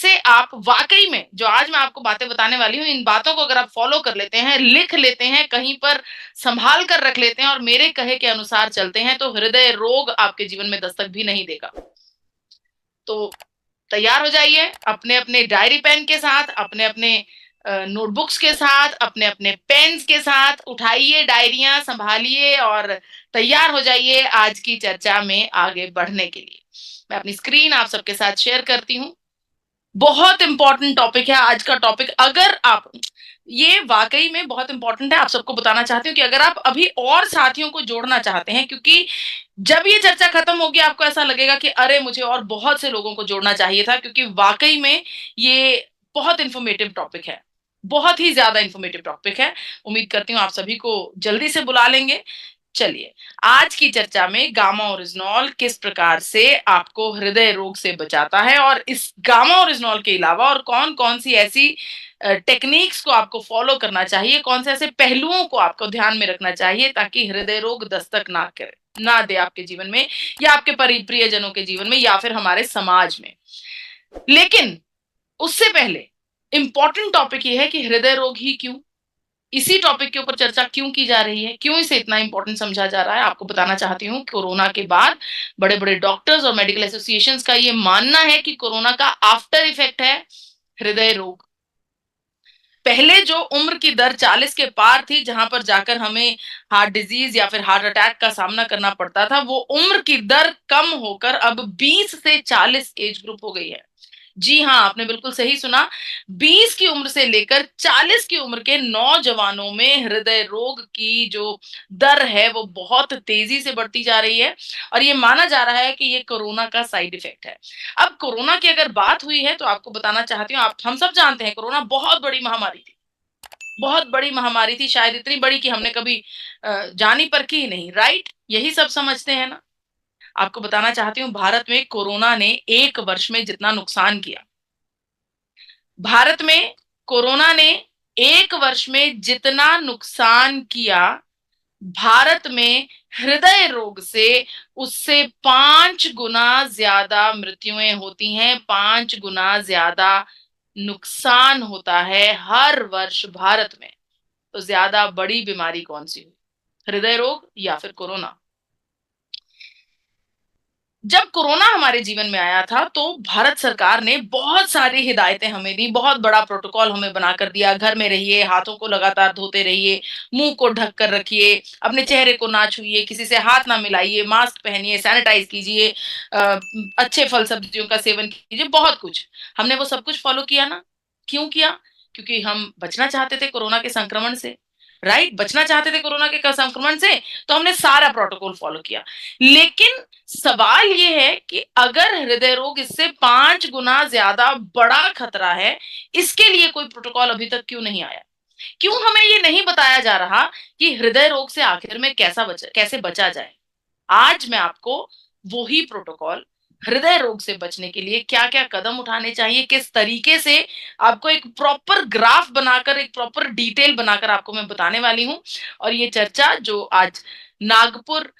कैसे आप वाकई में जो आज मैं आपको बातें बताने वाली हूँ, इन बातों को अगर आप फॉलो कर लेते हैं, लिख लेते हैं, कहीं पर संभाल कर रख लेते हैं और मेरे कहे के अनुसार चलते हैं, तो हृदय रोग आपके जीवन में दस्तक भी नहीं देगा। तो तैयार हो जाइए अपने अपने डायरी पेन के साथ, अपने अपने नोटबुक्स के साथ, अपने अपने पेन्स के साथ, उठाइए डायरियां, संभालिए और तैयार हो जाइए आज की चर्चा में आगे बढ़ने के लिए। मैं अपनी स्क्रीन आप सबके साथ शेयर करती हूँ। बहुत इंपॉर्टेंट टॉपिक है आज का टॉपिक। अगर आप, ये वाकई में बहुत इंपॉर्टेंट है, आप सबको बताना चाहती हूँ कि अगर आप अभी और साथियों को जोड़ना चाहते हैं, क्योंकि जब ये चर्चा खत्म होगी आपको ऐसा लगेगा कि अरे मुझे और बहुत से लोगों को जोड़ना चाहिए था, क्योंकि वाकई में ये बहुत इंफॉर्मेटिव टॉपिक है, बहुत ही ज्यादा इंफॉर्मेटिव टॉपिक है। उम्मीद करती हूँ आप सभी को जल्दी से बुला लेंगे। चलिए, आज की चर्चा में गामा ओरिजिनॉल किस प्रकार से आपको हृदय रोग से बचाता है, और इस गामा ओरिजिनॉल के अलावा और कौन कौन सी ऐसी टेक्निक्स को आपको फॉलो करना चाहिए, कौन से ऐसे पहलुओं को आपको ध्यान में रखना चाहिए ताकि हृदय रोग दस्तक ना दे आपके जीवन में, या आपके प्रियजनों के जीवन में, या फिर हमारे समाज में। लेकिन उससे पहले इंपॉर्टेंट टॉपिक ये है कि हृदय रोग ही क्यों, इसी टॉपिक के ऊपर चर्चा क्यों की जा रही है, क्यों इसे इतना इंपॉर्टेंट समझा जा रहा है, आपको बताना चाहती हूँ। कोरोना के बाद बड़े बड़े डॉक्टर्स और मेडिकल एसोसिएशंस का ये मानना है कि कोरोना का आफ्टर इफेक्ट है हृदय रोग। पहले जो उम्र की दर 40 के पार थी, जहां पर जाकर हमें हार्ट डिजीज या फिर हार्ट अटैक का सामना करना पड़ता था, वो उम्र की दर कम होकर अब 20 से 40 एज ग्रुप हो गई है। जी हाँ, आपने बिल्कुल सही सुना। 20 की उम्र से लेकर 40 की उम्र के नौजवानों में हृदय रोग की जो दर है वो बहुत तेजी से बढ़ती जा रही है, और ये माना जा रहा है कि ये कोरोना का साइड इफेक्ट है। अब कोरोना की अगर बात हुई है तो आपको बताना चाहती हूँ, आप हम सब जानते हैं कोरोना बहुत बड़ी महामारी थी, बहुत बड़ी महामारी थी, शायद इतनी बड़ी कि हमने कभी जानी परखी ही नहीं। राइट, यही सब समझते हैं ना। आपको बताना चाहती हूँ, भारत में कोरोना ने एक वर्ष में जितना नुकसान किया, भारत में कोरोना ने एक वर्ष में जितना नुकसान किया, भारत में हृदय रोग से उससे 5 गुना ज्यादा मृत्युएं होती हैं, 5 गुना ज्यादा नुकसान होता है हर वर्ष भारत में। तो ज्यादा बड़ी बीमारी कौन सी हुई, हृदय रोग या फिर कोरोना? जब कोरोना हमारे जीवन में आया था तो भारत सरकार ने बहुत सारी हिदायतें हमें दी, बहुत बड़ा प्रोटोकॉल हमें बनाकर दिया। घर में रहिए, हाथों को लगातार धोते रहिए, मुंह को ढक कर रखिए, अपने चेहरे को ना छुइए, किसी से हाथ ना मिलाइए, मास्क पहनिए, सैनिटाइज कीजिए, अच्छे फल सब्जियों का सेवन कीजिए, बहुत कुछ। हमने वो सब कुछ फॉलो किया ना। क्यों किया? क्योंकि हम बचना चाहते थे कोरोना के संक्रमण से। राइट, बचना चाहते थे कोरोना के संक्रमण से, तो हमने सारा प्रोटोकॉल फॉलो किया। लेकिन सवाल ये है कि अगर हृदय रोग इससे 5 गुना ज्यादा बड़ा खतरा है, इसके लिए कोई प्रोटोकॉल अभी तक क्यों नहीं आया? क्यों हमें ये नहीं बताया जा रहा कि हृदय रोग से आखिर में कैसे बचा जाए? आज मैं आपको वही प्रोटोकॉल, हृदय रोग से बचने के लिए क्या क्या कदम उठाने चाहिए, किस तरीके से आपको एक प्रॉपर ग्राफ बनाकर, एक प्रॉपर डिटेल बनाकर आपको मैं बताने वाली हूं। और ये चर्चा जो आज नागपुर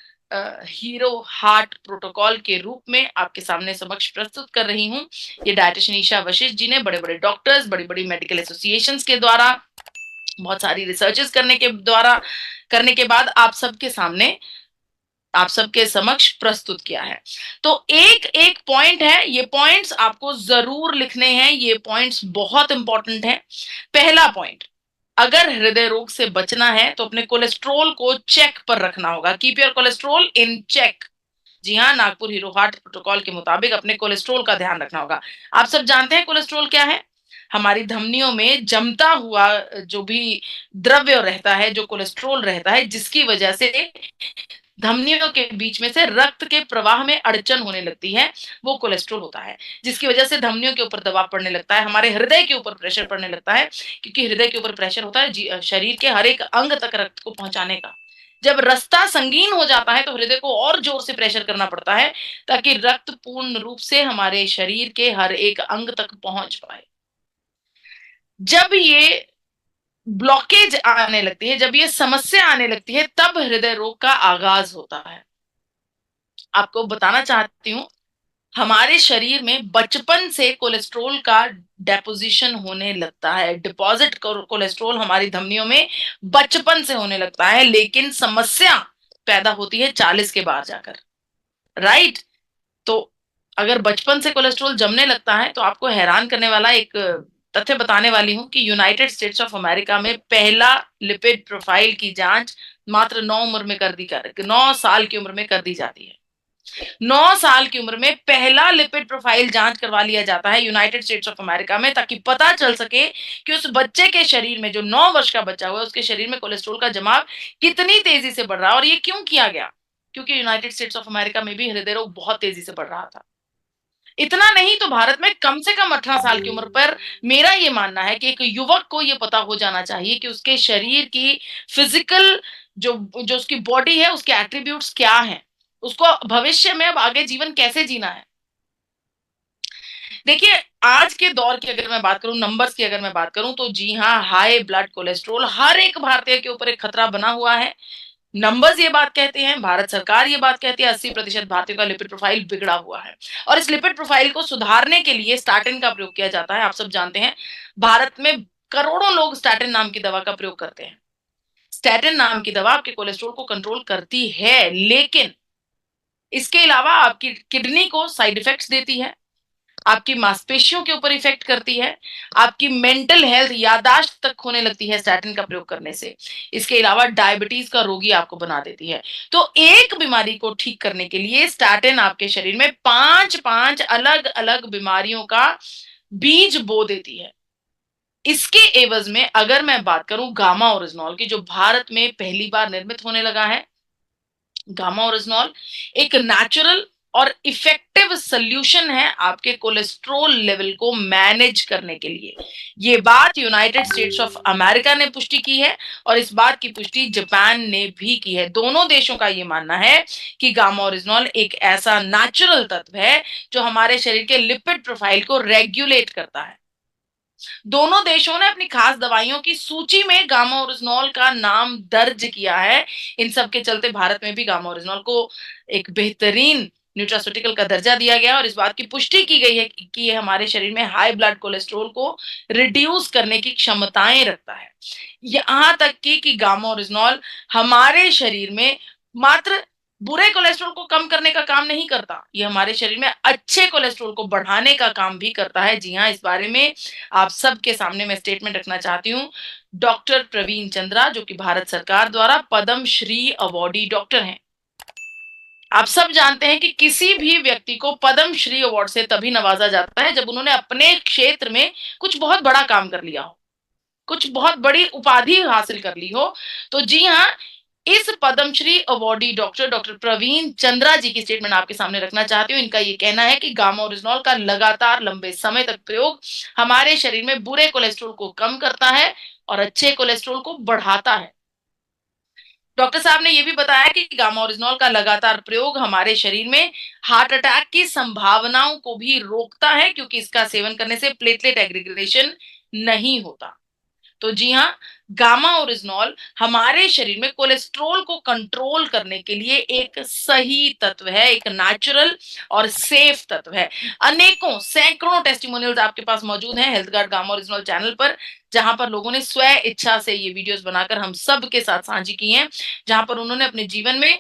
हीरो हार्ट प्रोटोकॉल के रूप में आपके सामने समक्ष प्रस्तुत कर रही हूं, ये डायटिशियन ईशा वशिष्ठ जी ने बड़े बड़े डॉक्टर्स, बड़ी बड़ी मेडिकल एसोसिएशंस के द्वारा, बहुत सारी रिसर्चेस करने के बाद आप सबके सामने, आप सबके समक्ष प्रस्तुत किया है। तो एक एक पॉइंट है, ये पॉइंट्स आपको जरूर लिखने हैं, ये पॉइंट्स बहुत इंपॉर्टेंट हैं। पहला पॉइंट, अगर हृदय रोग से बचना है तो अपने कोलेस्ट्रोल को चेक पर रखना होगा। Keep your cholesterol in check. जी हाँ, नागपुर हीरो हार्ट प्रोटोकॉल के मुताबिक अपने कोलेस्ट्रोल का ध्यान रखना होगा। आप सब जानते हैं कोलेस्ट्रोल क्या है? हमारी धमनियों में जमता हुआ जो भी द्रव्य रहता है, जो कोलेस्ट्रोल रहता है, जिसकी वजह से धमनियों के बीच में से रक्त के प्रवाह में अड़चन होने लगती है, वो कोलेस्ट्रॉल होता है, जिसकी वजह से धमनियों के ऊपर दबाव पड़ने लगता है, हमारे हृदय के ऊपर प्रेशर पड़ने लगता है, क्योंकि हृदय के ऊपर प्रेशर होता है शरीर के हर एक अंग तक रक्त को पहुंचाने का। जब रास्ता संगीन हो जाता है तो हृदय को और जोर से प्रेशर करना पड़ता है ताकि रक्त पूर्ण रूप से हमारे शरीर के हर एक अंग तक पहुंच पाए। जब ये ब्लॉकेज आने लगती है, जब ये समस्या आने लगती है, तब हृदय रोग का आगाज होता है। आपको बताना चाहती हूं, हमारे शरीर में बचपन से कोलेस्ट्रॉल का डेपोजिशन होने लगता है, डिपॉजिट कोलेस्ट्रॉल हमारी धमनियों में बचपन से होने लगता है, लेकिन समस्या पैदा होती है 40 के बाद जाकर, राइट? तो अगर बचपन से कोलेस्ट्रॉल जमने लगता है तो आपको हैरान करने वाला एक तथ्य बताने वाली हूं कि यूनाइटेड स्टेट्स ऑफ अमेरिका में पहला लिपिड प्रोफाइल की जांच मात्र 9 साल की उम्र में कर दी जाती है। 9 साल की उम्र में पहला लिपिड प्रोफाइल जांच करवा लिया जाता है यूनाइटेड स्टेट्स ऑफ अमेरिका में, ताकि पता चल सके कि उस बच्चे के शरीर में, जो 9 वर्ष का बच्चा हुआ है, उसके शरीर में कोलेस्ट्रॉल का जमाव कितनी तेजी से बढ़ रहा है। और ये क्यों किया गया? क्योंकि यूनाइटेड स्टेट्स ऑफ अमेरिका में भी हृदय रोग बहुत तेजी से बढ़ रहा था। इतना नहीं तो भारत में कम से कम 18 साल की उम्र पर मेरा ये मानना है कि एक युवक को ये पता हो जाना चाहिए कि उसके शरीर की फिजिकल जो जो उसकी बॉडी है, उसके एट्रीब्यूट्स क्या हैं, उसको भविष्य में अब आगे जीवन कैसे जीना है। देखिए, आज के दौर की अगर मैं बात करूं, नंबर्स की अगर मैं बात करूं, तो जी हाँ, हाई ब्लड कोलेस्ट्रॉल हर एक भारतीय के ऊपर एक खतरा बना हुआ है। नंबर्स ये बात कहते हैं, भारत सरकार ये बात कहती है, 80% भारतीयों का लिपिड प्रोफाइल बिगड़ा हुआ है। और इस लिपिड प्रोफाइल को सुधारने के लिए स्टैटिन का प्रयोग किया जाता है। आप सब जानते हैं, भारत में करोड़ों लोग स्टैटिन नाम की दवा का प्रयोग करते हैं। स्टैटिन नाम की दवा आपके कोलेस्ट्रॉल को कंट्रोल करती है, लेकिन इसके अलावा आपकी किडनी को साइड इफेक्ट्स देती है, आपकी मांसपेशियों के ऊपर इफेक्ट करती है, आपकी मेंटल हेल्थ, याददाश्त तक खोने लगती है स्टैटिन का प्रयोग करने से। इसके अलावा डायबिटीज का रोगी आपको बना देती है। तो एक बीमारी को ठीक करने के लिए स्टैटिन आपके शरीर में 5 अलग अलग बीमारियों का बीज बो देती है। इसके एवज में अगर मैं बात करूं गामा ओरिजिनॉल की, जो भारत में पहली बार निर्मित होने लगा है, गामा ओरिजिनॉल एक नेचुरल और इफेक्टिव सॉल्यूशन है आपके कोलेस्ट्रॉल लेवल को मैनेज करने के लिए। ये बात यूनाइटेड स्टेट्स ऑफ अमेरिका ने पुष्टि की है और इस बात की पुष्टि जापान ने भी की है। दोनों देशों का ये मानना है कि गामा ओरिजिनॉल एक ऐसा नेचुरल तत्व है जो हमारे शरीर के लिपिड प्रोफाइल को रेगुलेट करता है। दोनों देशों ने अपनी खास दवाइयों की सूची में गामा ओरिजिनॉल का नाम दर्ज किया है। इन सब के चलते भारत में भी गामा ओरिजिनॉल को एक बेहतरीन न्यूट्रास्यूटिकल का दर्जा दिया गया और इस बात की पुष्टि की गई है कि ये हमारे शरीर में हाई ब्लड कोलेस्ट्रॉल को रिड्यूस करने की क्षमताएं रखता है। यहां तक कि गामा ओरिजिनॉल हमारे शरीर में मात्र बुरे कोलेस्ट्रॉल को कम करने का काम नहीं करता, ये हमारे शरीर में अच्छे कोलेस्ट्रॉल को बढ़ाने का काम भी करता है। जी हाँ, इस बारे में आप सबके सामने मैं स्टेटमेंट रखना चाहती हूँ। डॉक्टर प्रवीण चंद्रा, जो कि भारत सरकार द्वारा पद्म श्री अवॉर्डी डॉक्टर हैं। आप सब जानते हैं कि किसी भी व्यक्ति को पद्म श्री अवार्ड से तभी नवाजा जाता है जब उन्होंने अपने क्षेत्र में कुछ बहुत बड़ा काम कर लिया हो, कुछ बहुत बड़ी उपाधि हासिल कर ली हो। तो जी हाँ, इस पद्मश्री अवॉर्डी डॉक्टर प्रवीण चंद्रा जी की स्टेटमेंट आपके सामने रखना चाहती हूँ। इनका ये कहना है कि गामा ओरिजिनॉल का लगातार लंबे समय तक प्रयोग हमारे शरीर में बुरे कोलेस्ट्रॉल को कम करता है और अच्छे कोलेस्ट्रॉल को बढ़ाता है। डॉक्टर साहब ने यह भी बताया कि गामा ओरिजिनॉल का लगातार प्रयोग हमारे शरीर में हार्ट अटैक की संभावनाओं को भी रोकता है, क्योंकि इसका सेवन करने से प्लेटलेट एग्रीगेशन नहीं होता। तो जी हाँ, गामा ओरिजिनॉल हमारे शरीर में कोलेस्ट्रॉल को कंट्रोल करने के लिए एक सही तत्व है, एक नेचुरल और सेफ तत्व है। अनेकों सैकड़ों टेस्टिमोनियल्स आपके पास मौजूद हैं health guard gamma oryzanol channel पर, जहां पर लोगों ने स्व इच्छा से ये वीडियोस बनाकर हम सब के साथ साझी की हैं, जहां पर उन्होंने अपने जीवन में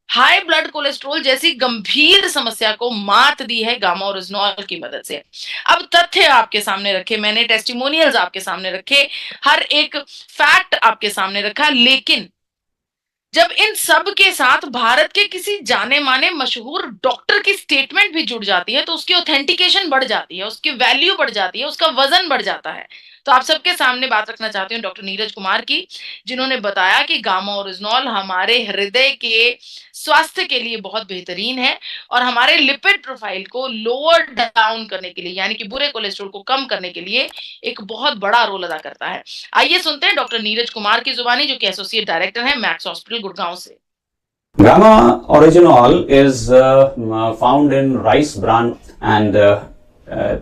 हाई ब्लड कोलेस्ट्रॉल जैसी गंभीर समस्या को मात दी है गामा ओरिजिनॉल की मदद से। अब तथ्य आपके सामने रखे मैंने, टेस्टिमोनियल्स आपके सामने रखे, हर एक फैक्ट आपके सामने रखा, लेकिन जब इन सब के साथ भारत के किसी जाने माने मशहूर डॉक्टर की स्टेटमेंट भी जुड़ जाती है तो उसकी ऑथेंटिकेशन बढ़ जाती है, उसकी वैल्यू बढ़ जाती है, उसका वजन बढ़ जाता है। तो आप सबके सामने बात रखना चाहती हूँ डॉक्टर नीरज कुमार की, जिन्होंने बताया कि गामा ओरिजिनॉल हमारे हृदय के स्वास्थ्य के लिए बहुत बेहतरीन है और हमारे लिपिड प्रोफाइल को लोअर डाउन करने के लिए, यानी कि बुरे कोलेस्ट्रॉल को कम करने के लिए एक बहुत बड़ा रोल अदा करता है। आइए सुनते हैं डॉक्टर नीरज कुमार की जुबानी, जो कि एसोसिएट डायरेक्टर हैं मैक्स हॉस्पिटल गुड़गांव से। Gamma Originol is found in rice bran and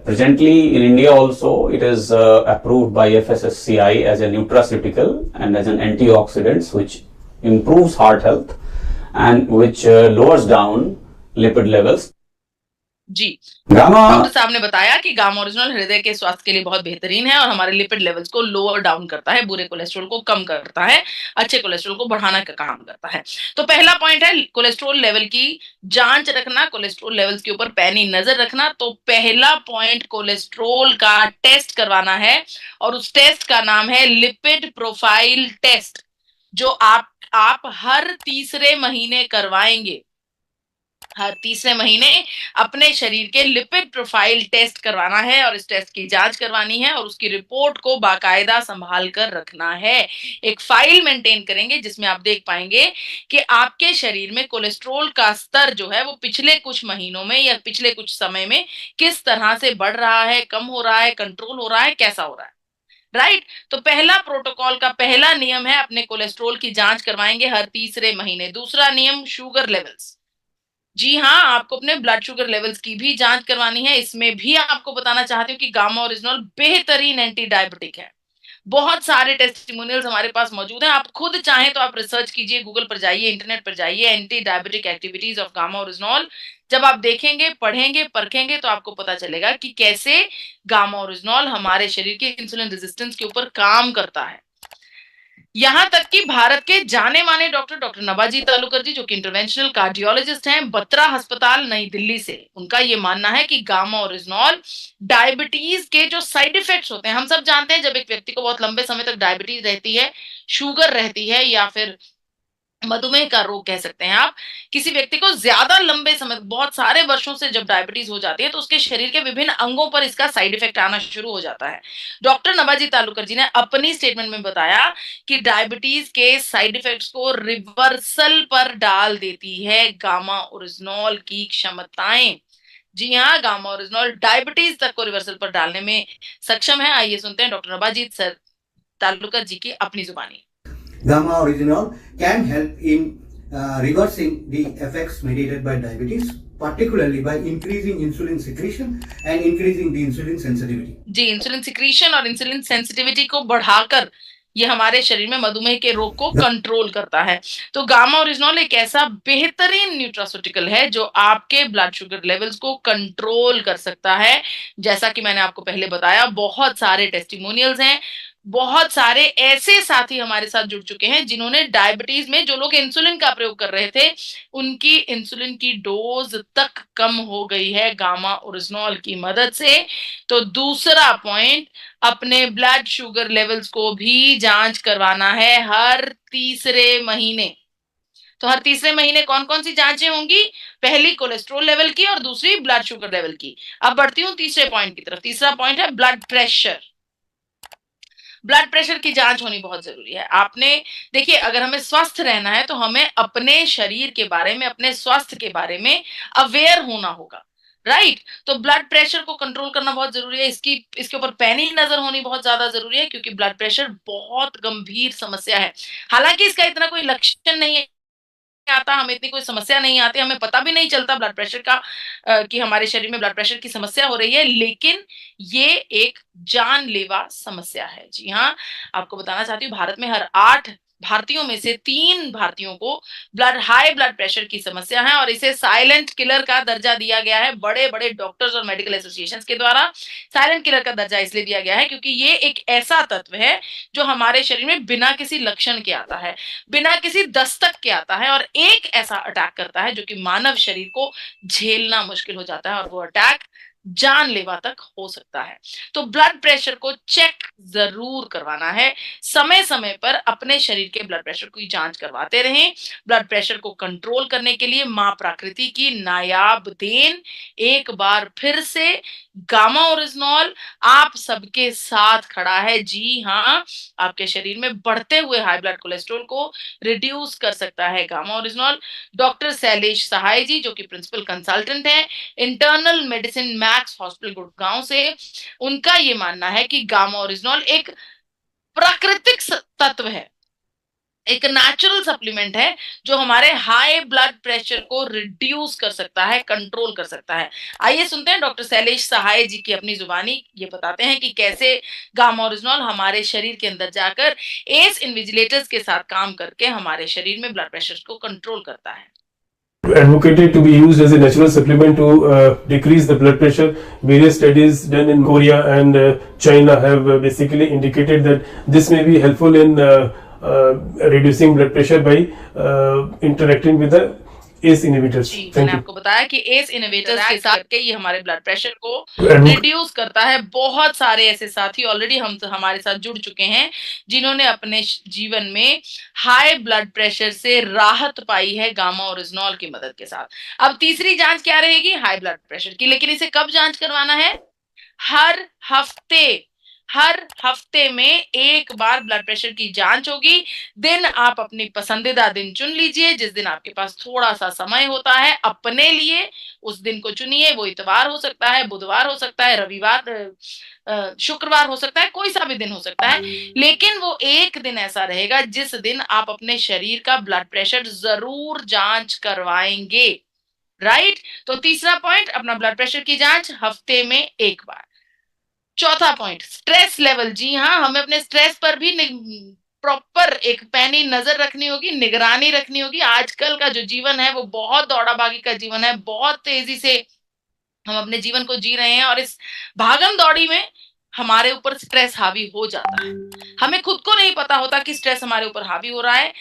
presently in India also it is approved by FSSCI as a nutraceutical and as an antioxidant which improves heart health and which lowers down lipid levels. Ji, gamma doctor साहब ने बताया कि gamma original हृदय के स्वास्थ्य के लिए बहुत बेहतरीन है और हमारे लिपिड लेवल्स को लोअर डाउन करता है, बुरे कोलेस्ट्रॉल को कम करता है, अच्छे कोलेस्ट्रॉल को बढ़ाने का काम करता है। तो पहला पॉइंट है कोलेस्ट्रॉल लेवल की जांच रखना, कोलेस्ट्रॉल लेवल्स के ऊपर पैनी नजर रखना। तो पहला पॉइंट कोलेस्ट्रॉल का टेस्ट करवाना है और उस टेस्ट का नाम है लिपिड प्रोफाइल टेस्ट, जो आप हर तीसरे महीने करवाएंगे। हर तीसरे महीने अपने शरीर के लिपिड प्रोफाइल टेस्ट करवाना है और इस टेस्ट की जांच करवानी है और उसकी रिपोर्ट को बाकायदा संभाल कर रखना है। एक फाइल मेंटेन करेंगे जिसमें आप देख पाएंगे कि आपके शरीर में कोलेस्ट्रॉल का स्तर जो है वो पिछले कुछ महीनों में या पिछले कुछ समय में किस तरह से बढ़ रहा है, कम हो रहा है, कंट्रोल हो रहा है, कैसा हो रहा है। राइट। तो पहला प्रोटोकॉल का पहला नियम है अपने कोलेस्ट्रॉल की जांच करवाएंगे हर तीसरे महीने। दूसरा नियम शुगर लेवल्स। जी हाँ, आपको अपने ब्लड शुगर लेवल्स की भी जांच करवानी है। इसमें भी आपको बताना चाहती हूँ कि गामा ओरिजिनल बेहतरीन एंटी डायबिटिक है। बहुत सारे टेस्टिमोनियल्स हमारे पास मौजूद हैं। आप खुद चाहें तो आप रिसर्च कीजिए, गूगल पर जाइए, इंटरनेट पर जाइए, anti diabetic activities of gamma original. जब आप देखेंगे, पढ़ेंगे, परखेंगे तो आपको पता चलेगा कि कैसे गामा ओरिजिनल हमारे शरीर के इंसुलिन रेजिस्टेंस के ऊपर काम करता है। यहां तक कि भारत के जाने माने डॉक्टर नवाजी तालुकर जी, जो कि इंटरवेंशनल कार्डियोलॉजिस्ट हैं, बत्रा अस्पताल नई दिल्ली से, उनका ये मानना है कि गामा ओरिजिनल डायबिटीज के जो साइड इफेक्ट्स होते हैं, हम सब जानते हैं जब एक व्यक्ति को बहुत लंबे समय तक डायबिटीज रहती है, शुगर रहती है या फिर मधुमेह का रोग कह सकते हैं आप, किसी व्यक्ति को ज्यादा लंबे समय, बहुत सारे वर्षों से जब डायबिटीज हो जाती है तो उसके शरीर के विभिन्न अंगों पर इसका साइड इफेक्ट आना शुरू हो जाता है। डॉक्टर नवाजी तालुकर जी ने अपनी स्टेटमेंट में बताया कि डायबिटीज के साइड इफेक्ट्स को रिवर्सल पर डाल देती है गामा ओरिजिनल की क्षमताएं। जी हाँ, गामा ओरिजिनल डायबिटीज तक को रिवर्सल पर डालने में सक्षम है। आइए सुनते हैं डॉक्टर नवाजी सर तालुकर जी की अपनी जुबानी। Gamma Original can help in reversing the effects mediated by diabetes, particularly by increasing insulin secretion and increasing the insulin sensitivity. जी, इंसुलिन सिक्रीशन और इंसुलिन सेंसिटिविटी को बढ़ाकर ये हमारे शरीर में मधुमेह के रोग को कंट्रोल करता है। तो गामा ओरिजिनल एक ऐसा बेहतरीन न्यूट्रास्यूटिकल है जो आपके ब्लड शुगर लेवल्स को कंट्रोल कर सकता है। जैसा कि मैंने आपको पहले बताया, बहुत सारे टेस्टिमोनियल्स हैं, बहुत सारे ऐसे साथी हमारे साथ जुड़ चुके हैं जिन्होंने डायबिटीज में, जो लोग इंसुलिन का प्रयोग कर रहे थे, उनकी इंसुलिन की डोज तक कम हो गई है गामा ओरिजिनल की मदद से। तो दूसरा पॉइंट, अपने ब्लड शुगर लेवल्स को भी जांच करवाना है हर तीसरे महीने। तो हर तीसरे महीने कौन कौन सी जांचें होंगी? पहली कोलेस्ट्रॉल लेवल की और दूसरी ब्लड शुगर लेवल की। अब बढ़ती हूँ तीसरे पॉइंट की तरफ। तीसरा पॉइंट है ब्लड प्रेशर। ब्लड प्रेशर की जांच होनी बहुत जरूरी है। आपने देखिए, अगर हमें स्वस्थ रहना है तो हमें अपने शरीर के बारे में, अपने स्वास्थ्य के बारे में अवेयर होना होगा। राइट। तो ब्लड प्रेशर को कंट्रोल करना बहुत जरूरी है। इसके ऊपर पैनी नजर होनी बहुत ज्यादा जरूरी है, क्योंकि ब्लड प्रेशर बहुत गंभीर समस्या है। हालांकि इसका इतना कोई लक्षण नहीं है आता, हमें इतनी कोई समस्या नहीं आती, हमें पता भी नहीं चलता ब्लड प्रेशर का कि हमारे शरीर में ब्लड प्रेशर की समस्या हो रही है, लेकिन ये एक जानलेवा समस्या है। जी हाँ, आपको बताना चाहती हूँ, भारत में हर 8 भारतीयों में से 3 भारतीयों को हाई ब्लड प्रेशर की समस्या है और इसे साइलेंट किलर का दर्जा दिया गया है बड़े बड़े डॉक्टर्स और मेडिकल एसोसिएशंस के द्वारा। साइलेंट किलर का दर्जा इसलिए दिया गया है क्योंकि ये एक ऐसा तत्व है जो हमारे शरीर में बिना किसी लक्षण के आता है, बिना किसी दस्तक के आता है और एक ऐसा अटैक करता है जो कि मानव शरीर को झेलना मुश्किल हो जाता है और वो अटैक जानलेवा तक हो सकता है। तो ब्लड प्रेशर को चेक जरूर करवाना है। समय समय पर अपने शरीर के ब्लड प्रेशर की जांच करवाते रहें। ब्लड प्रेशर को कंट्रोल करने के लिए मां प्रकृति की नायाब देन एक बार फिर से गामा ओरिजिनल आप सबके साथ खड़ा है। जी हाँ, आपके शरीर में बढ़ते हुए हाई ब्लड कोलेस्ट्रॉल को रिड्यूस कर सकता है गामा ओरिजिनल। डॉक्टर शैलेश सहाय जी, जो कि प्रिंसिपल कंसल्टेंट हैं internal medicine max hospital Gurgaon से, उनका ये मानना है कि गामा ओरिजिनल एक प्राकृतिक तत्व है, एक नेचुरल सप्लीमेंट है जो हमारे हाई ब्लड प्रेशर को रिड्यूस कर सकता है, कंट्रोल कर सकता है। आइए सुनते हैं डॉक्टर शैलेश सहाय जी की अपनी जुबानी। ये बताते हैं कि कैसे गामा ओरिजिनल हमारे शरीर के अंदर जाकर एस इन्विजिलेटर्स के साथ काम करके हमारे शरीर में ब्लड प्रेशर को कंट्रोल करता है। advocated to be used as a natural supplement to decrease the blood pressure. Various studies done in Korea and China have basically indicated that this may be helpful in reducing blood pressure by interacting with the ACE inhibitors. Ji, Thank मैंने you. आपको बताया कि S innovators के साथ के ये हमारे blood pressure को Advocate- रिड्यूस करता है। बहुत सारे ऐसे साथी ऑलरेडी हमारे साथ जुड़ चुके हैं जिन्होंने अपने जीवन में हाई ब्लड प्रेशर से राहत पाई है गामा ओरिजिनॉल की मदद के साथ। अब तीसरी जांच क्या रहेगी? हाई ब्लड प्रेशर की। लेकिन इसे कब जांच करवाना है? हर हफ्ते में एक बार ब्लड प्रेशर की जांच होगी। दिन आप अपनी पसंदीदा दिन चुन लीजिए, जिस दिन आपके पास थोड़ा सा समय होता है अपने लिए, उस दिन को चुनिए। वो इतवार हो सकता है, बुधवार हो सकता है, रविवार, शुक्रवार हो सकता है, कोई सा भी दिन हो सकता है। लेकिन वो एक दिन ऐसा रहेगा जिस दिन आप अपने शरीर का ब्लड प्रेशर जरूर जांच करवाएंगे। राइट? तो तीसरा पॉइंट, अपना ब्लड प्रेशर की जांच हफ्ते में एक बार। चौथा पॉइंट, स्ट्रेस लेवल। जी हाँ, हमें अपने स्ट्रेस पर भी प्रॉपर एक पैनी नजर रखनी होगी, निगरानी रखनी होगी। आजकल का जो जीवन है वो बहुत दौड़ा भागी का जीवन है। बहुत तेजी से हम अपने जीवन को जी रहे हैं और इस भागम दौड़ी में हमारे ऊपर स्ट्रेस हावी हो जाता है। हमें खुद को नहीं पता होता कि स्ट्रेस हमारे ऊपर हावी हो रहा है।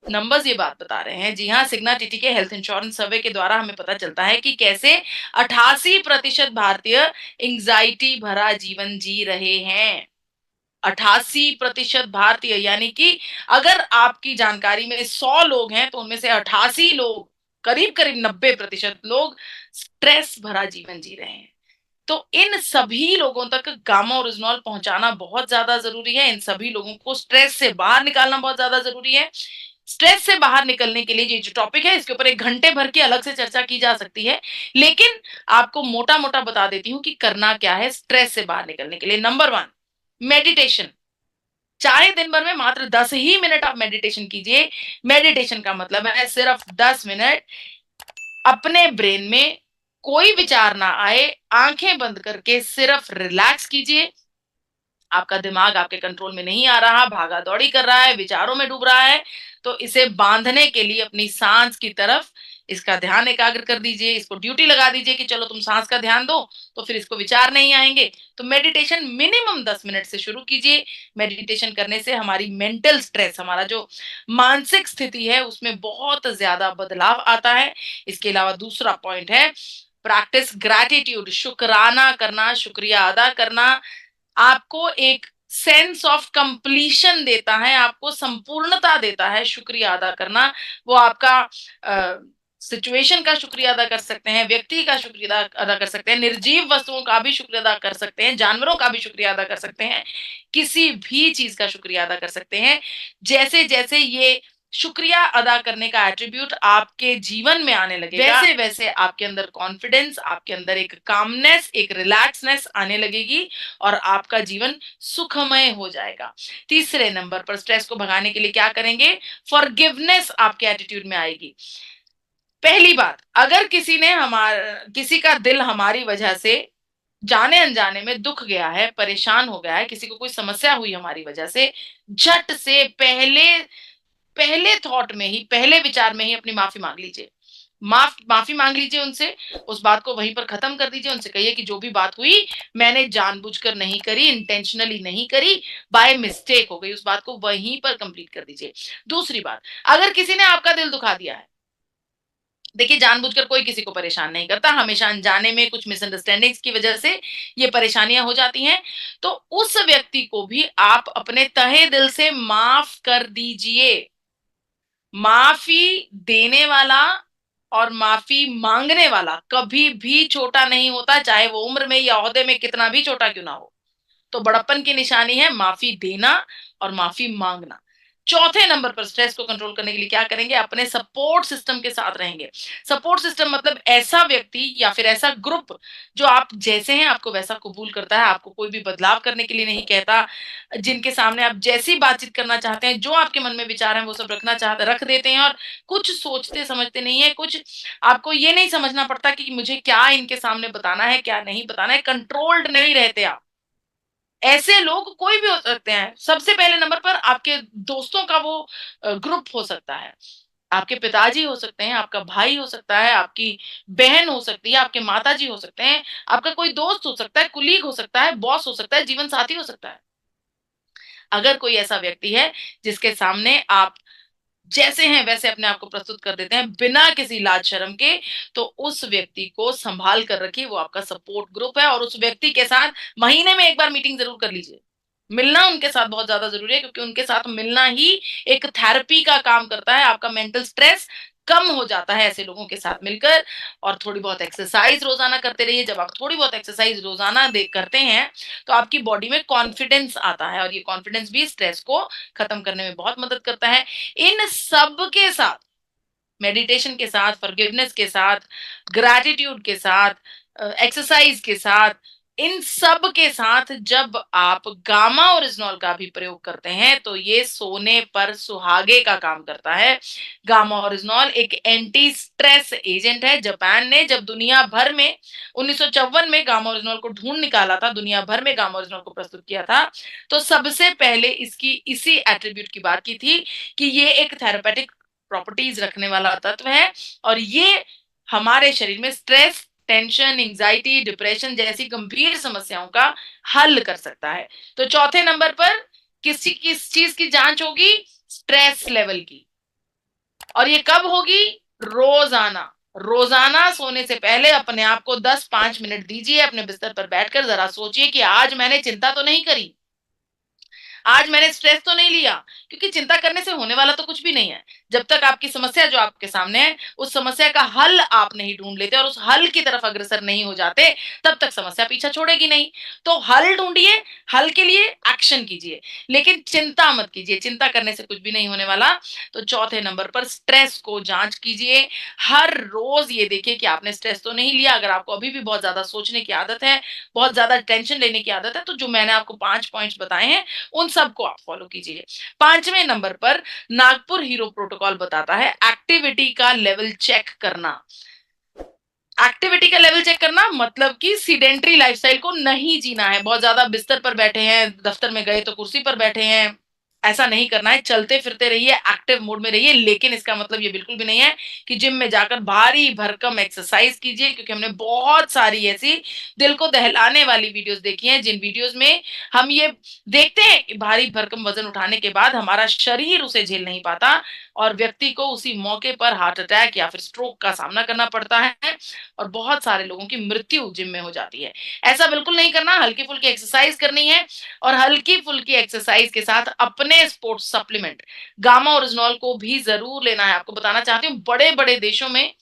नंबर्स ये बात बता रहे हैं। जी हाँ, सिग्ना टीटी के हेल्थ इंश्योरेंस सर्वे के द्वारा हमें पता चलता है कि कैसे 88% भारतीय एंजाइटी भरा जीवन जी रहे हैं। 88% भारतीय, यानी कि अगर आपकी जानकारी में 100 लोग हैं तो उनमें से 88 लोग, करीब करीब 90% लोग स्ट्रेस भरा जीवन जी रहे हैं। तो इन सभी लोगों तक गामा ओरिजिनॉल पहुंचाना बहुत ज्यादा जरूरी है। इन सभी लोगों को स्ट्रेस से बाहर निकालना बहुत ज्यादा जरूरी है। स्ट्रेस से बाहर निकलने के लिए ये जो टॉपिक है, इसके ऊपर 1 घंटे भर की अलग से चर्चा की जा सकती है, लेकिन आपको मोटा मोटा बता देती हूं कि करना क्या है स्ट्रेस से बाहर निकलने के लिए। Number 1, meditation. चाहे दिन भर में मात्र 10 ही मिनट आप मेडिटेशन कीजिए। मेडिटेशन का मतलब है सिर्फ 10 मिनट अपने ब्रेन में कोई विचार ना आए, आंखें बंद करके सिर्फ रिलैक्स कीजिए। आपका दिमाग आपके कंट्रोल में नहीं आ रहा, भागा दौड़ी कर रहा है, विचारों में डूब रहा है, तो इसे बांधने के लिए अपनी सांस की तरफ इसका ध्यान एकाग्र कर दीजिए। इसको ड्यूटी लगा दीजिए कि चलो तुम सांस का ध्यान दो, तो फिर इसको विचार नहीं आएंगे। तो मेडिटेशन मिनिमम 10 मिनट से शुरू कीजिए। मेडिटेशन करने से हमारी मेंटल स्ट्रेस, हमारा जो मानसिक स्थिति है, उसमें बहुत ज्यादा बदलाव आता है। इसके अलावा दूसरा पॉइंट है प्रैक्टिस ग्रैटिट्यूड। शुक्राना करना, शुक्रिया अदा करना आपको एक सेंस ऑफ कंप्लीशन देता है, आपको संपूर्णता देता है। शुक्रिया अदा करना, वो आपका सिचुएशन का शुक्रिया अदा कर सकते हैं, व्यक्ति का शुक्रिया अदा कर सकते हैं, निर्जीव वस्तुओं का भी शुक्रिया अदा कर सकते हैं, जानवरों का भी शुक्रिया अदा कर सकते हैं, किसी भी चीज का शुक्रिया अदा कर सकते हैं। जैसे जैसे ये शुक्रिया अदा करने का एट्रीब्यूट आपके जीवन में आने लगेगा, वैसे वैसे आपके अंदर कॉन्फिडेंस, आपके अंदर एक कामनेस, एक रिलैक्सनेस आने लगेगी और आपका जीवन सुखमय हो जाएगा। तीसरे नंबर पर स्ट्रेस को भगाने के लिए क्या करेंगे? फॉरगिवनेस आपके एटीट्यूड में आएगी। पहली बात, अगर किसी का दिल हमारी वजह से जाने अनजाने में दुख गया है, परेशान हो गया है, किसी को कोई समस्या हुई हमारी वजह से, झट से पहले थॉट में ही, पहले विचार में ही अपनी माफी मांग लीजिए। माफी मांग लीजिए उनसे, उस बात को वहीं पर खत्म कर दीजिए। उनसे कहिए कि जो भी बात हुई मैंने जानबूझकर नहीं करी, इंटेंशनली नहीं करी, बाय मिस्टेक हो गई। उस बात को वहीं पर कंप्लीट कर दीजिए। दूसरी बात, अगर किसी ने आपका दिल दुखा दिया है, देखिए जानबूझकर कोई किसी को परेशान नहीं करता, हमेशा अनजाने में कुछ मिसअंडरस्टैंडिंग्स की वजह से ये परेशानियां हो जाती हैं। तो उस व्यक्ति को भी आप अपने तहे दिल से माफ कर दीजिए। माफी देने वाला और माफी मांगने वाला कभी भी छोटा नहीं होता, चाहे वो उम्र में या ओहदे में कितना भी छोटा क्यों ना हो। तो बड़प्पन की निशानी है माफी देना और माफी मांगना। चौथे नंबर पर स्ट्रेस को कंट्रोल करने के लिए क्या करेंगे? अपने सपोर्ट सिस्टम के साथ रहेंगे। सपोर्ट सिस्टम मतलब ऐसा व्यक्ति या फिर ऐसा ग्रुप जो आप जैसे हैं आपको वैसा कबूल करता है, आपको कोई भी बदलाव करने के लिए नहीं कहता, जिनके सामने आप जैसी बातचीत करना चाहते हैं, जो आपके मन में विचार हैं वो सब रख देते हैं और कुछ सोचते समझते नहीं है। कुछ आपको ये नहीं समझना पड़ता कि मुझे क्या इनके सामने बताना है, क्या नहीं बताना है। कंट्रोल्ड नहीं रहते आप। ऐसे लोग कोई भी हो सकते हैं। सबसे पहले नंबर पर आपके दोस्तों का वो ग्रुप हो सकता है। आपके पिताजी हो सकते हैं, आपका भाई हो सकता है, आपकी बहन हो सकती है, आपके माताजी हो सकते हैं, आपका कोई दोस्त हो सकता है, कुलीग हो सकता है, बॉस हो सकता है, जीवन साथी हो सकता है। अगर कोई ऐसा व्यक्ति है जिसके सामने आप जैसे हैं वैसे अपने आप को प्रस्तुत कर देते हैं बिना किसी लाज शर्म के, तो उस व्यक्ति को संभाल कर रखिए। वो आपका सपोर्ट ग्रुप है और उस व्यक्ति के साथ महीने में एक बार मीटिंग जरूर कर लीजिए। मिलना उनके साथ बहुत ज्यादा जरूरी है, क्योंकि उनके साथ मिलना ही एक थेरेपी का काम करता है। आपका मेंटल स्ट्रेस कम हो जाता है ऐसे लोगों के साथ मिलकर। और थोड़ी बहुत एक्सरसाइज रोजाना करते रहिए। जब आप थोड़ी बहुत एक्सरसाइज रोजाना करते हैं तो आपकी बॉडी में कॉन्फिडेंस आता है, और ये कॉन्फिडेंस भी स्ट्रेस को खत्म करने में बहुत मदद करता है। इन सब के साथ, मेडिटेशन के साथ, फॉरगिवनेस के साथ, ग्रैटिट्यूड के साथ, एक्सरसाइज के साथ, इन सब के साथ जब आप गामा ओरिजिनॉल का भी प्रयोग करते हैं तो ये सोने पर सुहागे का काम करता है। गामा ओरिजिनॉल एक एंटी स्ट्रेस एजेंट है। जापान ने जब दुनिया भर में 1954 में गामा ओरिजिनॉल को ढूंढ निकाला था, दुनिया भर में गामा ओरिजिनॉल को प्रस्तुत किया था, तो सबसे पहले इसकी इसी एट्रीब्यूट की बात की थी कि ये एक थेरेपेटिक प्रॉपर्टीज रखने वाला तत्व है, और ये हमारे शरीर में स्ट्रेस, टेंशन, एंजाइटी, डिप्रेशन जैसी गंभीर समस्याओं का हल कर सकता है। तो चौथे नंबर पर किस चीज की जांच होगी? स्ट्रेस लेवल की। और ये कब होगी? रोजाना। रोजाना सोने से पहले अपने आप को 10-5 मिनट दीजिए। अपने बिस्तर पर बैठकर जरा सोचिए कि आज मैंने चिंता तो नहीं करी, आज मैंने स्ट्रेस तो नहीं लिया, क्योंकि चिंता करने से होने वाला तो कुछ भी नहीं है। जब तक आपकी समस्या जो आपके सामने है उस समस्या का हल आप नहीं ढूंढ लेते और उस हल की तरफ अग्रसर नहीं हो जाते, तब तक समस्या पीछा छोड़ेगी नहीं। तो हल ढूंढिए, हल के लिए एक्शन कीजिए, लेकिन चिंता मत कीजिए। चिंता करने से कुछ भी नहीं होने वाला। तो चौथे नंबर पर स्ट्रेस को जांच कीजिए। हर रोज ये देखिए कि आपने स्ट्रेस तो नहीं लिया। अगर आपको अभी भी बहुत ज्यादा सोचने की आदत है, बहुत ज्यादा टेंशन लेने की आदत है, तो जो मैंने आपको 5 पॉइंट्स बताए हैं उन सबको आप फॉलो कीजिए। 5वें नंबर पर नागपुर हीरो प्रोटोकॉल बताता है एक्टिविटी का लेवल चेक करना। एक्टिविटी का लेवल चेक करना मतलब कि सीडेंटरी लाइफस्टाइल को नहीं जीना है। बहुत ज्यादा बिस्तर पर बैठे हैं, दफ्तर में गए तो कुर्सी पर बैठे हैं, ऐसा नहीं करना है। चलते फिरते रहिए, एक्टिव मोड में रहिए, लेकिन इसका मतलब ये बिल्कुल भी नहीं है कि जिम में जाकर भारी भरकम एक्सरसाइज कीजिए, क्योंकि हमने बहुत सारी ऐसी दिल को दहलाने वाली वीडियोस देखी हैं जिन वीडियोस में हम ये देखते हैं कि भारी भरकम वजन उठाने के बाद हमारा शरीर उसे झेल नहीं पाता और व्यक्ति को उसी मौके पर हार्ट अटैक या फिर स्ट्रोक का सामना करना पड़ता है, और बहुत सारे लोगों की मृत्यु जिम में हो जाती है। ऐसा बिल्कुल नहीं करना। हल्की फुल्की एक्सरसाइज करनी है, और हल्की फुल्की एक्सरसाइज के साथ अपने स्पोर्ट्स सप्लीमेंट गामा ओरिजिनॉल को भी जरूर लेना है। आपको बताना चाहती हूँ, बड़े बड़े देशों में,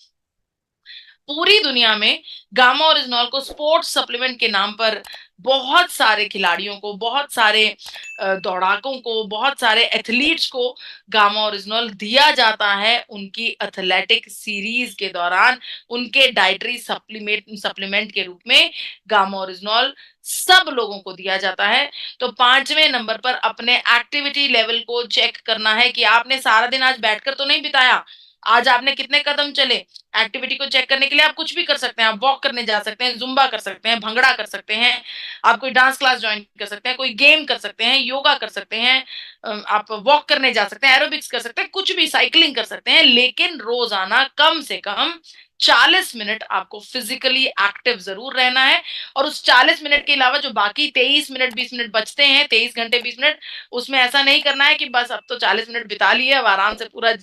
पूरी दुनिया में गामा ओरिजिनॉल को स्पोर्ट्स सप्लीमेंट के नाम पर बहुत सारे खिलाड़ियों को, बहुत सारे दौड़ाकों को, बहुत सारे एथलीट्स को गामा ओरिजिनॉल दिया जाता है उनकी एथलेटिक सीरीज के दौरान। उनके डाइटरी सप्लीमेंट के रूप में गामा ओरिजिनॉल सब लोगों को दिया जाता है। तो 5वें नंबर पर अपने एक्टिविटी लेवल को चेक करना है कि आपने सारा दिन आज बैठकर तो नहीं बिताया, आज आपने कितने कदम चले। एक्टिविटी को चेक करने के लिए आप कुछ भी कर सकते हैं। आप वॉक करने जा सकते हैं, जुम्बा कर सकते हैं, भंगड़ा कर सकते हैं, आप कोई डांस क्लास ज्वाइन कर सकते हैं, कोई गेम कर सकते हैं, योगा कर सकते हैं, आप वॉक करने जा सकते हैं, एरोबिक्स कर सकते हैं, कुछ भी, साइकिलिंग कर सकते हैं, लेकिन रोजाना कम से कम 40 मिनट आपको फिजिकली एक्टिव जरूर रहना है। और उस 40 मिनट के अलावा जो बाकी 23 मिनट 20 मिनट बचते हैं, 23 घंटे 20 मिनट, उसमें ऐसा नहीं करना है कि बस अब तो 40 मिनट बिता लिए, अब आराम से पूरा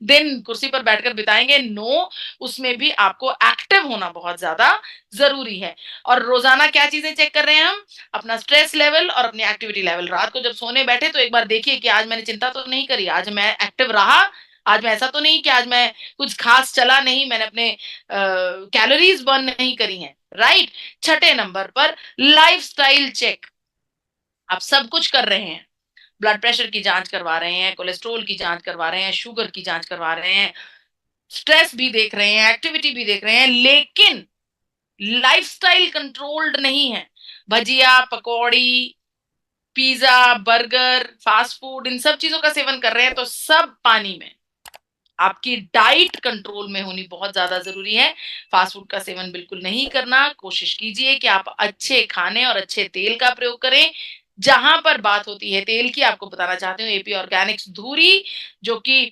दिन कुर्सी पर बैठकर बिताएंगे। नो, उसमें भी आपको एक्टिव होना बहुत ज्यादा जरूरी है। और रोजाना क्या चीजें चेक कर रहे हैं हम? अपना स्ट्रेस लेवल और अपनी एक्टिविटी लेवल। रात को जब सोने बैठे तो एक बार देखिए कि आज मैंने चिंता तो नहीं करी, आज मैं एक्टिव रहा, आज मैं ऐसा तो नहीं कि आज मैं कुछ खास चला नहीं, मैंने अपने कैलोरीज बर्न नहीं करी हैं, राइट। 6ठे नंबर पर लाइफस्टाइल चेक। आप सब कुछ कर रहे हैं, ब्लड प्रेशर की जांच करवा रहे हैं, कोलेस्ट्रोल की जांच करवा रहे हैं, शुगर की जांच करवा रहे हैं, स्ट्रेस भी देख रहे हैं, एक्टिविटी भी देख रहे हैं, लेकिन लाइफस्टाइल कंट्रोल्ड नहीं है। भजिया, पकौड़ी, पिज्जा, बर्गर, फास्ट फूड, इन सब चीजों का सेवन कर रहे हैं, तो सब पानी में। आपकी डाइट कंट्रोल में होनी बहुत ज्यादा जरूरी है। फास्ट फूड का सेवन बिल्कुल नहीं करना। कोशिश कीजिए कि आप अच्छे खाने और अच्छे तेल का प्रयोग करें। जहां पर बात होती है तेल की, आपको बताना चाहती हूँ एपी ऑर्गेनिक्स धूरी, जो कि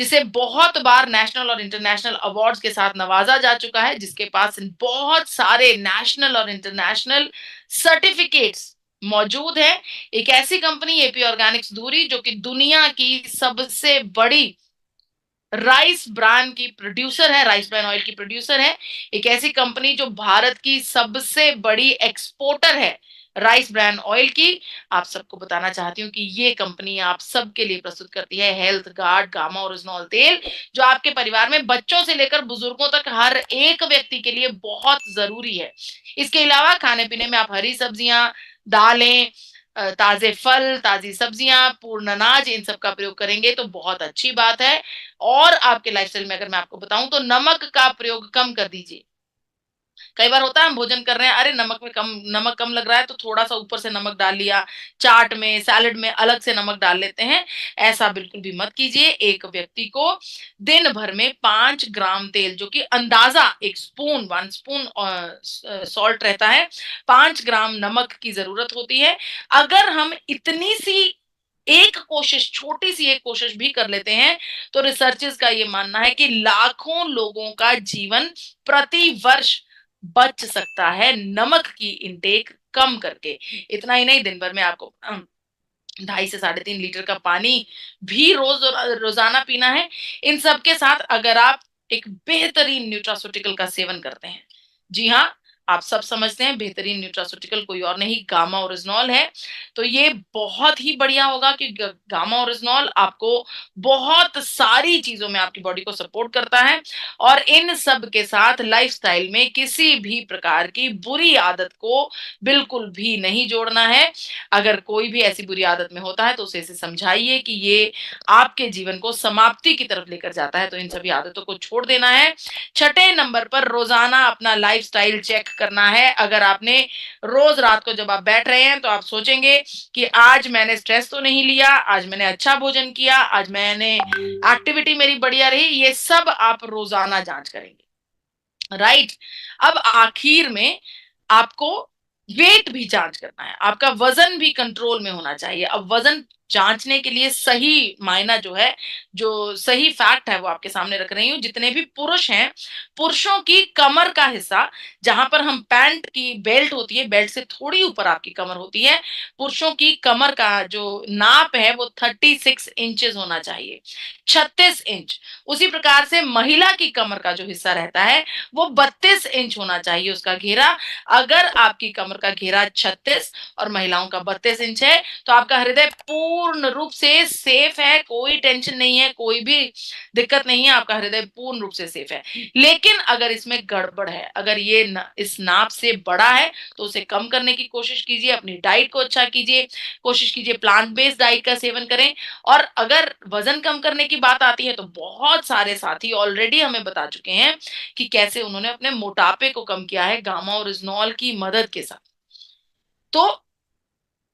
जिसे बहुत बार नेशनल और इंटरनेशनल अवार्ड्स के साथ नवाजा जा चुका है, जिसके पास बहुत सारे नेशनल और इंटरनेशनल सर्टिफिकेट्स मौजूद है। एक ऐसी कंपनी एपी ऑर्गेनिक्स धुरी, जो कि दुनिया की सबसे बड़ी राइस ब्रांड की प्रोड्यूसर है, राइस ब्रांड ऑयल की प्रोड्यूसर है। एक ऐसी कंपनी जो भारत की सबसे बड़ी एक्सपोर्टर है राइस ब्रांड ऑयल की। आप सबको बताना चाहती हूँ कि ये कंपनी आप सबके लिए प्रस्तुत करती है हेल्थ गार्ड गामा ओरिजिनल तेल, जो आपके परिवार में बच्चों से लेकर बुजुर्गों तक हर एक व्यक्ति के लिए बहुत जरूरी है। इसके अलावा खाने पीने में आप हरी सब्जियां, दालें, ताजे फल, ताजी सब्जियां, पूर्ण अनाज, इन सब का प्रयोग करेंगे तो बहुत अच्छी बात है। और आपके लाइफस्टाइल में अगर मैं आपको बताऊं तो नमक का प्रयोग कम कर दीजिए। कई बार होता है हम भोजन कर रहे हैं, अरे नमक कम लग रहा है तो थोड़ा सा ऊपर से नमक डाल लिया, चाट में सैलेड में अलग से नमक डाल लेते हैं। ऐसा बिल्कुल भी मत कीजिए। एक व्यक्ति को दिन भर में 5 ग्राम तेल, जो कि अंदाजा 1 स्पून सॉल्ट रहता है, 5 ग्राम नमक की जरूरत होती है। अगर हम इतनी सी छोटी सी एक कोशिश भी कर लेते हैं तो रिसर्चर्स का ये मानना है कि लाखों लोगों का जीवन प्रति वर्ष बच सकता है नमक की इंटेक कम करके। इतना ही नहीं, दिन भर में आपको 2.5 से 3.5 लीटर का पानी भी रोजाना पीना है। इन सब के साथ अगर आप एक बेहतरीन न्यूट्रास्यूटिकल का सेवन करते हैं, जी हाँ, आप सब समझते हैं बेहतरीन न्यूट्रास्यूटिकल कोई और नहीं गामा ओरिजिनल है, तो ये बहुत ही बढ़िया होगा कि गामा ओरिजिनल आपको बहुत सारी चीजों में आपकी बॉडी को सपोर्ट करता है। और इन सब के साथ लाइफस्टाइल में किसी भी प्रकार की बुरी आदत को बिल्कुल भी नहीं जोड़ना है। अगर कोई भी ऐसी बुरी आदत में होता है तो उसे इसे समझाइए कि ये आपके जीवन को समाप्ति की तरफ लेकर जाता है, तो इन सभी आदतों को छोड़ देना है। छठे नंबर पर रोजाना अपना लाइफस्टाइल चेक करना है। अगर आपने रोज रात को जब आप बैठ रहे हैं तो आप सोचेंगे कि आज मैंने स्ट्रेस तो नहीं लिया, आज मैंने अच्छा भोजन किया, आज मैंने एक्टिविटी मेरी बढ़िया रही, ये सब आप रोजाना जांच करेंगे, राइट। अब आखिर में आपको वेट भी जांच करना है, आपका वजन भी कंट्रोल में होना चाहिए। अब वजन जांचने के लिए सही मायना जो है, जो सही फैक्ट है वो आपके सामने रख रही हूँ। जितने भी पुरुष हैं, पुरुषों की कमर का हिस्सा, जहां पर हम पैंट की बेल्ट होती है, बेल्ट से थोड़ी ऊपर आपकी कमर होती है, पुरुषों की कमर का जो नाप है वो 36 इंचेस होना चाहिए, 36 इंच। उसी प्रकार से महिला की कमर का जो हिस्सा रहता है वो 32 इंच होना चाहिए उसका घेरा। अगर आपकी कमर का घेरा 36 और महिलाओं का 32 इंच है तो आपका हृदय पूर्ण रूप से सेफ है, कोई टेंशन नहीं है, कोई भी दिक्कत नहीं है, आपका हृदय पूर्ण रूप से सेफ है। लेकिन अगर इसमें गड़बड़ है, अगर ये इस नाप से बड़ा है तो उसे कम करने की कोशिश कीजिए, अपनी डाइट को अच्छा कीजिए, कोशिश कीजिए प्लांट बेस्ड डाइट का सेवन करें। और अगर वजन कम करने की बात आती है तो बहुत सारे साथी ऑलरेडी हमें बता चुके हैं कि कैसे उन्होंने अपने मोटापे को कम किया है गामा ओरिजिनल की मदद के साथ। तो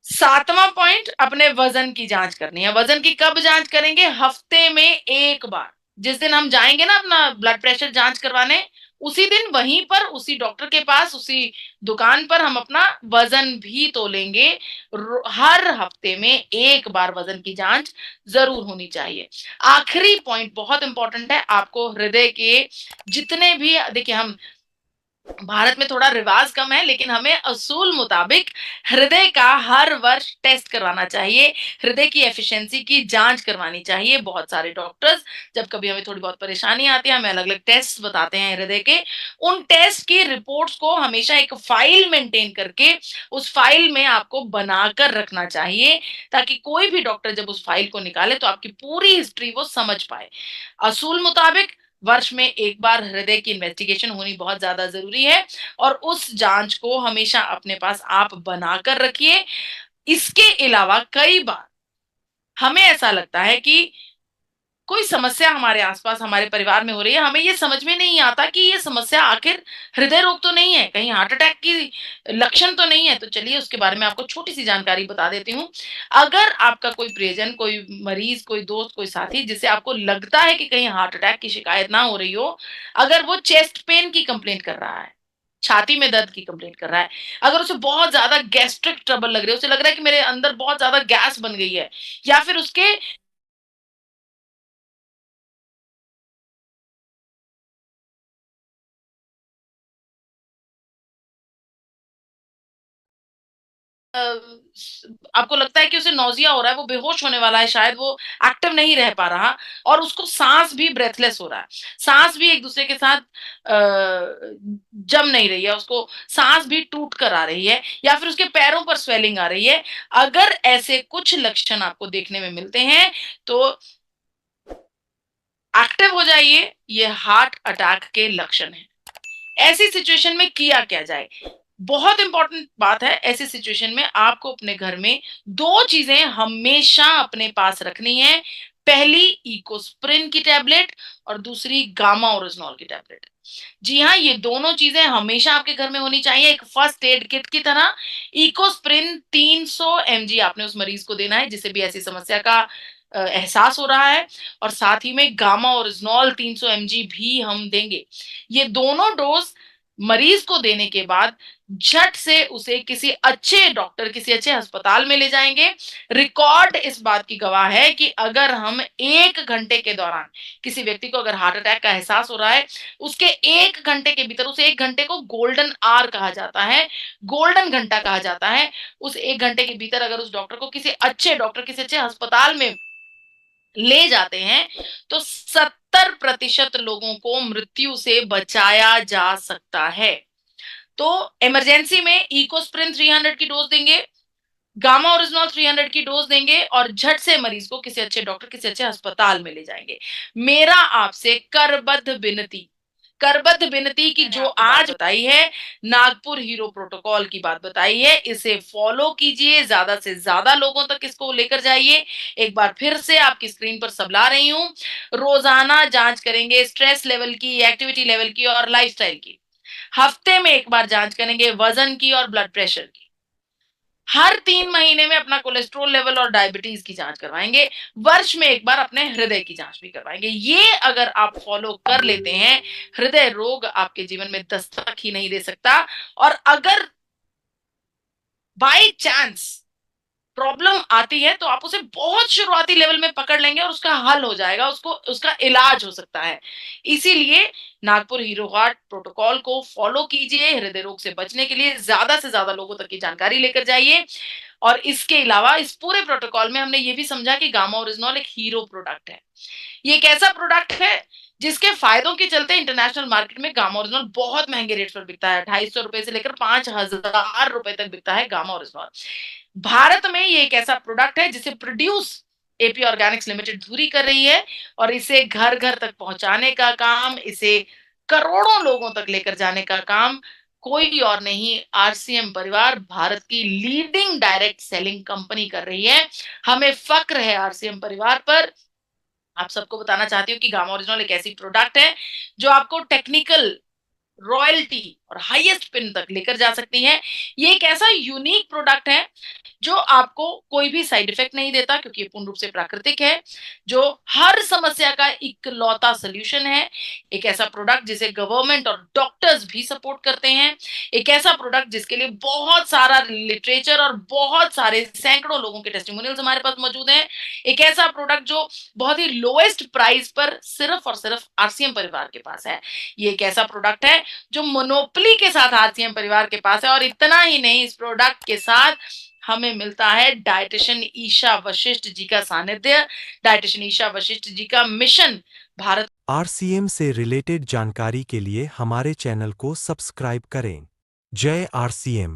7वां पॉइंट, अपने वजन की जांच करनी है। वजन की कब जांच करेंगे? हफ्ते में एक बार। जिस दिन हम जाएंगे ना अपना ब्लड प्रेशर जांच करवाने, उसी दिन वहीं पर उसी डॉक्टर के पास उसी दुकान पर हम अपना वजन भी तोलेंगे। हर हफ्ते में एक बार वजन की जांच जरूर होनी चाहिए। आखिरी पॉइंट बहुत इंपॉर्टेंट है, आपको हृदय के जितने भी, देखिए हम भारत में थोड़ा रिवाज कम है, लेकिन हमें असूल मुताबिक हृदय का हर वर्ष टेस्ट करवाना चाहिए, हृदय की एफिशिएंसी की जांच करवानी चाहिए। बहुत सारे डॉक्टर्स जब कभी हमें थोड़ी बहुत परेशानी आती है, हमें अलग अलग टेस्ट बताते हैं हृदय के। उन टेस्ट की रिपोर्ट्स को हमेशा एक फाइल मेंटेन करके उस फाइल में आपको बनाकर रखना चाहिए, ताकि कोई भी डॉक्टर जब उस फाइल को निकाले तो आपकी पूरी हिस्ट्री वो समझ पाए। असूल मुताबिक वर्ष में एक बार हृदय की इन्वेस्टिगेशन होनी बहुत ज्यादा जरूरी है, और उस जांच को हमेशा अपने पास आप बनाकर रखिए। इसके अलावा कई बार हमें ऐसा लगता है कि कोई समस्या हमारे आसपास हमारे परिवार में हो रही है, हमें ये समझ में नहीं आता कि ये समस्या आखिर हृदय रोग तो नहीं है, कहीं हार्ट अटैक की लक्षण तो नहीं है। तो चलिए उसके बारे में आपको छोटी सी जानकारी बता देती हूँ। अगर आपका कोई प्रियजन, कोई मरीज, कोई दोस्त, कोई साथी जिसे आपको लगता है कि कहीं हार्ट अटैक की शिकायत ना हो रही हो, अगर वो चेस्ट पेन की कंप्लेंट कर रहा है, छाती में दर्द की कंप्लेंट कर रहा है, अगर उसे बहुत ज्यादा गैस्ट्रिक ट्रबल लग रही है, उसे लग रहा है कि मेरे अंदर बहुत ज्यादा गैस बन गई है, या फिर उसके आपको लगता है कि उसे नौजिया हो रहा है, वो बेहोश होने वाला है, शायद वो एक्टिव नहीं रह पा रहा, और उसको सांस भी ब्रेथलेस हो रहा है, सांस भी एक दूसरे के साथ जम नहीं रही है, उसको सांस भी टूट कर आ रही है, या फिर उसके पैरों पर स्वेलिंग आ रही है। अगर ऐसे कुछ लक्षण आपको देखने में मिलते हैं तो एक्टिव हो जाइए, ये हार्ट अटैक के लक्षण हैं। ऐसी सिचुएशन में किया क्या जाए? बहुत इंपॉर्टेंट बात है, ऐसी सिचुएशन में आपको अपने घर में 2 चीजें हमेशा अपने पास रखनी है। पहली इकोस्प्रिन की टैबलेट और दूसरी गामा ओरिजिनॉल की टैबलेट। जी हाँ, ये दोनों चीजें हमेशा आपके घर में होनी चाहिए, एक फर्स्ट एड किट की तरह। इकोस्प्रिन 300 mg आपने उस मरीज को देना है जिसे भी ऐसी समस्या का एहसास हो रहा है, और साथ ही में गामा ओरिजिनॉल 300 mg भी हम देंगे। ये दोनों डोज मरीज को देने के बाद झट से उसे किसी अच्छे डॉक्टर, किसी अच्छे अस्पताल में ले जाएंगे। रिकॉर्ड इस बात की गवाह है कि अगर हम 1 घंटे के दौरान, किसी व्यक्ति को अगर हार्ट अटैक का एहसास हो रहा है, उसके 1 घंटे के भीतर, उस 1 घंटे को गोल्डन आवर कहा जाता है, गोल्डन घंटा कहा जाता है, उस 1 घंटे के भीतर अगर उस डॉक्टर को किसी अच्छे डॉक्टर, किसी अच्छे अस्पताल में ले जाते हैं तो 70% लोगों को मृत्यु से बचाया जा सकता है। तो इमरजेंसी में इकोस्प्रिन 300 की डोज देंगे, गामा ओरिजिनॉल 300 की डोज देंगे, और झट से मरीज को किसी अच्छे डॉक्टर, किसी अच्छे अस्पताल में ले जाएंगे। मेरा आपसे करबद्ध विनती की जो आज बताई है, नागपुर हीरो प्रोटोकॉल की बात बताई है, इसे फॉलो कीजिए, ज्यादा से ज्यादा लोगों तक इसको लेकर जाइए। एक बार फिर से आपकी स्क्रीन पर सबला रही हूं, रोजाना जांच करेंगे स्ट्रेस लेवल की, एक्टिविटी लेवल की और लाइफस्टाइल की। हफ्ते में एक बार जांच करेंगे वजन की और ब्लड प्रेशर की। हर 3 महीने में अपना कोलेस्ट्रॉल लेवल और डायबिटीज की जांच करवाएंगे। वर्ष में एक बार अपने हृदय की जांच भी करवाएंगे। ये अगर आप फॉलो कर लेते हैं, हृदय रोग आपके जीवन में दस्तक ही नहीं दे सकता। और अगर बाय चांस प्रॉब्लम आती है तो आप उसे बहुत शुरुआती लेवल में पकड़ लेंगे और उसका हल हो जाएगा, उसको उसका इलाज हो सकता है। इसीलिए नागपुर हीरो हार्ट प्रोटोकॉल को फॉलो कीजिए, हृदय रोग से बचने के लिए ज्यादा से ज्यादा लोगों तक की जानकारी लेकर जाइए। और इसके अलावा इस पूरे प्रोटोकॉल में हमने ये भी समझा कि गामा ओरिजिनॉल एक हीरो प्रोडक्ट है। ये एक ऐसा प्रोडक्ट है जिसके फायदों के चलते इंटरनेशनल मार्केट में गामा ओरिजिनल बहुत महंगे रेट्स पर बिकता है। 250 रुपए से लेकर 5000 रुपए तक बिकता है गामा ओरिजिनल। भारत में ये एक ऐसा प्रोडक्ट है जिसे प्रोड्यूस एपी ऑर्गेनिक्स लिमिटेड धुरी कर रही है, और इसे घर घर तक पहुंचाने का काम, इसे करोड़ों लोगों तक लेकर जाने का काम कोई और नहीं, आरसीएम परिवार, भारत की लीडिंग डायरेक्ट सेलिंग कंपनी कर रही है। हमें फक्र है आरसीएम परिवार पर। आप सबको बताना चाहती हूँ कि गामा ओरिजिनल एक ऐसी प्रोडक्ट है जो आपको टेक्निकल रॉयल्टी और हाईएस्ट पिन तक लेकर जा सकती है। ये एक ऐसा यूनिक प्रोडक्ट है जो आपको कोई भी साइड इफेक्ट नहीं देता, क्योंकि ये पूर्ण रूप से प्राकृतिक है, जो हर समस्या का इकलौता सॉल्यूशन है। एक ऐसा प्रोडक्ट जिसे गवर्नमेंट और डॉक्टर्स भी सपोर्ट करते हैं। एक ऐसा प्रोडक्ट जिसके लिए बहुत सारा लिटरेचर और बहुत सारे सैकड़ों लोगों के टेस्टिमोनियल्स हमारे पास मौजूद हैं। एक ऐसा प्रोडक्ट जो बहुत ही लोएस्ट प्राइस पर सिर्फ और सिर्फ आरसीएम परिवार के पास है। ये एक ऐसा प्रोडक्ट है जो मोनोपोली के साथ आरसीएम परिवार के पास है। और इतना ही नहीं, इस प्रोडक्ट के साथ हमें मिलता है डाइटिशियन ईशा वशिष्ठ जी का सानिध्य, डाइटिशियन ईशा वशिष्ठ जी का मिशन भारत। आरसीएम से रिलेटेड जानकारी के लिए हमारे चैनल को सब्सक्राइब करें। जय आरसीएम।